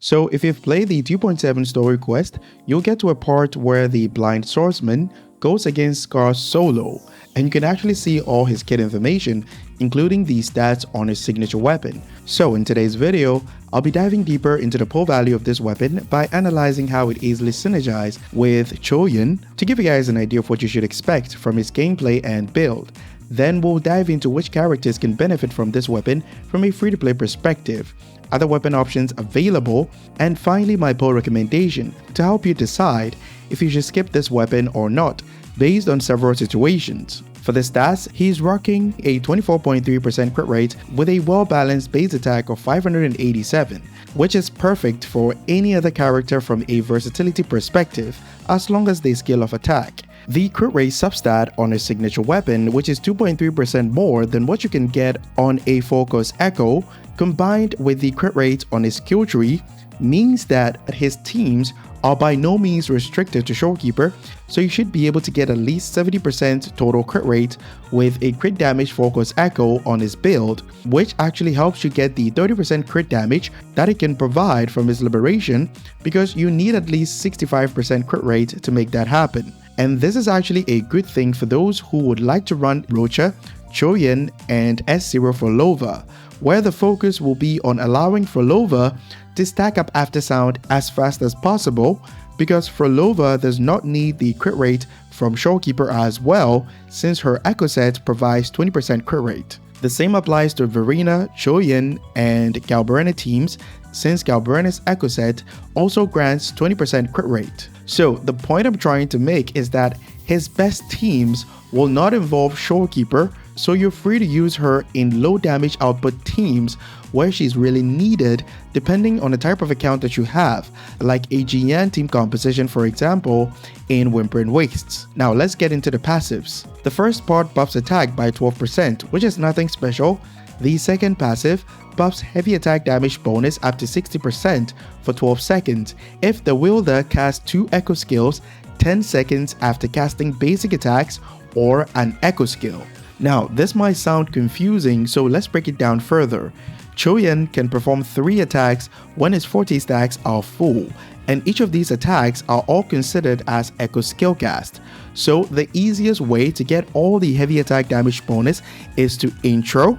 So if you've played the 2.7 story quest, you'll get to a part where the blind swordsman goes against Scar solo, and you can actually see all his kit information, including the stats on his signature weapon. So in today's video, I'll be diving deeper into the pull value of this weapon by analyzing how it easily synergizes with Qiuyuan to give you guys an idea of what you should expect from his gameplay and build. Then we'll dive into which characters can benefit from this weapon from a free-to-play perspective, other weapon options available, and finally my pull recommendation to help you decide if you should skip this weapon or not based on several situations. For the stats, he's rocking a 24.3% crit rate with a well-balanced base attack of 587, which is perfect for any other character from a versatility perspective as long as they scale off attack. The crit rate substat on his signature weapon, which is 2.3% more than what you can get on a Focus Echo, combined with the crit rate on his skill tree, means that his teams are by no means restricted to Shorekeeper, so you should be able to get at least 70% total crit rate with a crit damage Focus Echo on his build, which actually helps you get the 30% crit damage that it can provide from his liberation, because you need at least 65% crit rate to make that happen. And this is actually a good thing for those who would like to run Rocha, Qiuyuan, and S0 for Lova, where the focus will be on allowing Frolova to stack up aftersound as fast as possible, because Frolova does not need the crit rate from Shorekeeper as well, since her Echo set provides 20% crit rate. The same applies to Verena, Qiuyuan, and Galberena teams, since Galberena's Echo set also grants 20% crit rate. So the point I'm trying to make is that his best teams will not involve Shorekeeper, so you're free to use her in low damage output teams where she's really needed depending on the type of account that you have, like a Qiuyuan team composition for example in Whimpering Wastes. Now let's get into the passives. The first part buffs attack by 12%, which is nothing special. The second passive buffs heavy attack damage bonus up to 60% for 12 seconds if the wielder casts 2 echo skills 10 seconds after casting basic attacks or an echo skill. Now this might sound confusing, so let's break it down further. Qiuyuan can perform 3 attacks when his forte stacks are full, and each of these attacks are all considered as echo skill cast. So the easiest way to get all the heavy attack damage bonus is to intro,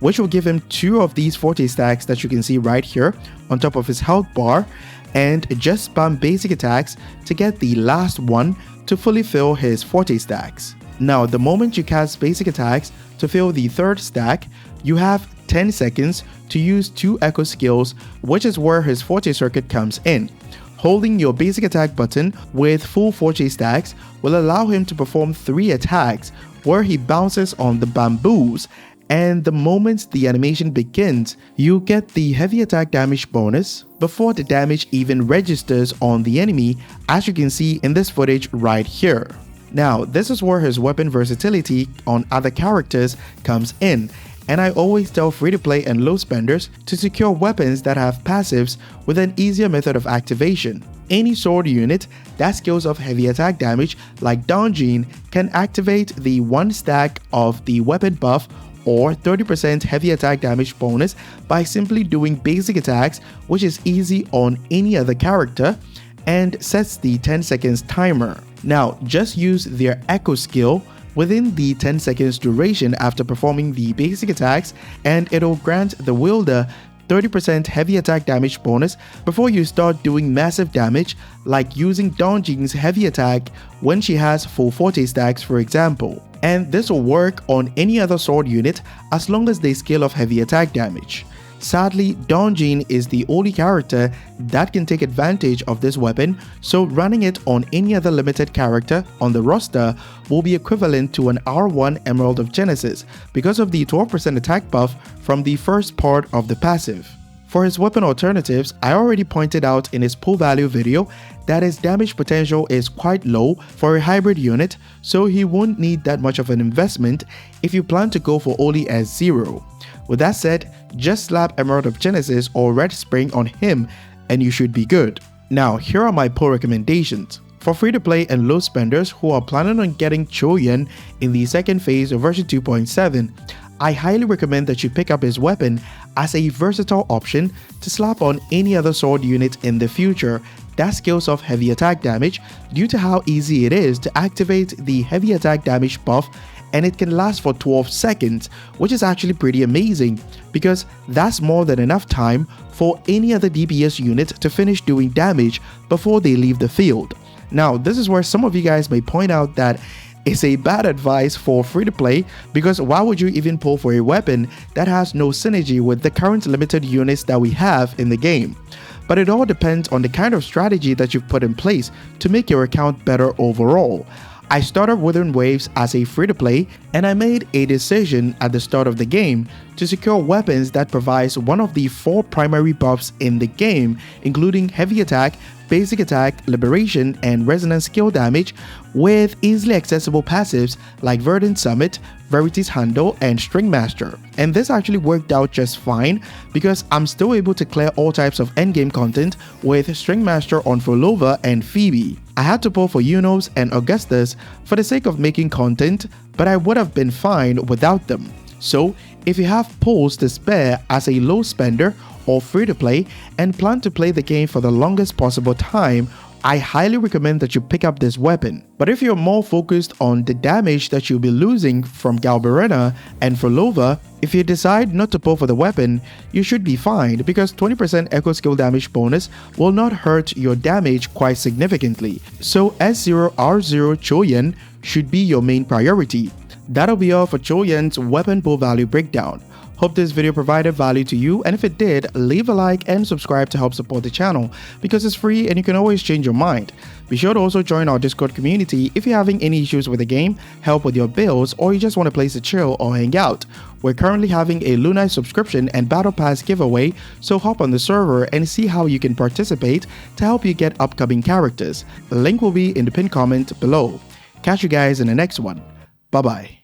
which will give him 2 of these forte stacks that you can see right here on top of his health bar, and just spam basic attacks to get the last one to fully fill his forte stacks. Now the moment you cast basic attacks to fill the third stack, you have 10 seconds to use 2 echo skills, which is where his forte circuit comes in. Holding your basic attack button with full forte stacks will allow him to perform 3 attacks where he bounces on the bamboos, and the moment the animation begins, you get the heavy attack damage bonus before the damage even registers on the enemy, as you can see in this footage right here. Now this is where his weapon versatility on other characters comes in, and I always tell free-to-play and low spenders to secure weapons that have passives with an easier method of activation. Any sword unit that scales off heavy attack damage like Donjin can activate the 1 stack of the weapon buff or 30% heavy attack damage bonus by simply doing basic attacks, which is easy on any other character, and sets the 10 seconds timer. Now just use their echo skill within the 10 seconds duration after performing the basic attacks, and it'll grant the wielder 30% heavy attack damage bonus before you start doing massive damage, like using Donjin's heavy attack when she has full forte stacks for example. And this will work on any other sword unit as long as they scale off heavy attack damage. Sadly, Donjin is the only character that can take advantage of this weapon, so running it on any other limited character on the roster will be equivalent to an R1 Emerald of Genesis because of the 12% attack buff from the first part of the passive. For his weapon alternatives, I already pointed out in his pull value video that his damage potential is quite low for a hybrid unit, so he won't need that much of an investment if you plan to go for only S0. With that said, just slap Emerald of Genesis or Red Spring on him and you should be good. Now here are my pull recommendations. For free-to-play and low spenders who are planning on getting Qiuyuan in the second phase of version 2.7, I highly recommend that you pick up his weapon as a versatile option to slap on any other sword unit in the future that scales off heavy attack damage due to how easy it is to activate the heavy attack damage buff, and it can last for 12 seconds, which is actually pretty amazing because that's more than enough time for any other DPS unit to finish doing damage before they leave the field. Now, this is where some of you guys may point out that it's a bad advice for free-to-play, because why would you even pull for a weapon that has no synergy with the current limited units that we have in the game? But it all depends on the kind of strategy that you've put in place to make your account better overall. I started Within Waves as a free-to-play, and I made a decision at the start of the game to secure weapons that provides one of the 4 primary buffs in the game, including heavy attack, basic attack, liberation, and resonance skill damage, with easily accessible passives like Verdant Summit, Verity's Handle, and String Master. And this actually worked out just fine because I'm still able to clear all types of endgame content with String Master on Frolova and Phoebe. I had to pull for Unos and Augustus for the sake of making content, but I would have been fine without them. So, if you have pulls to spare as a low spender or free to play and plan to play the game for the longest possible time, I highly recommend that you pick up this weapon. But if you're more focused on the damage that you'll be losing from Galberena and Frolova, if you decide not to pull for the weapon, you should be fine because 20% echo skill damage bonus will not hurt your damage quite significantly. So S0R0 Qiuyuan should be your main priority. That'll be all for Qiuyuan's weapon pull value breakdown. Hope this video provided value to you, and if it did, leave a like and subscribe to help support the channel because it's free and you can always change your mind. Be sure to also join our Discord community if you're having any issues with the game, help with your builds, or you just want a place to chill or hang out. We're currently having a Luna subscription and Battle Pass giveaway, so hop on the server and see how you can participate to help you get upcoming characters. The link will be in the pinned comment below. Catch you guys in the next one. Bye bye.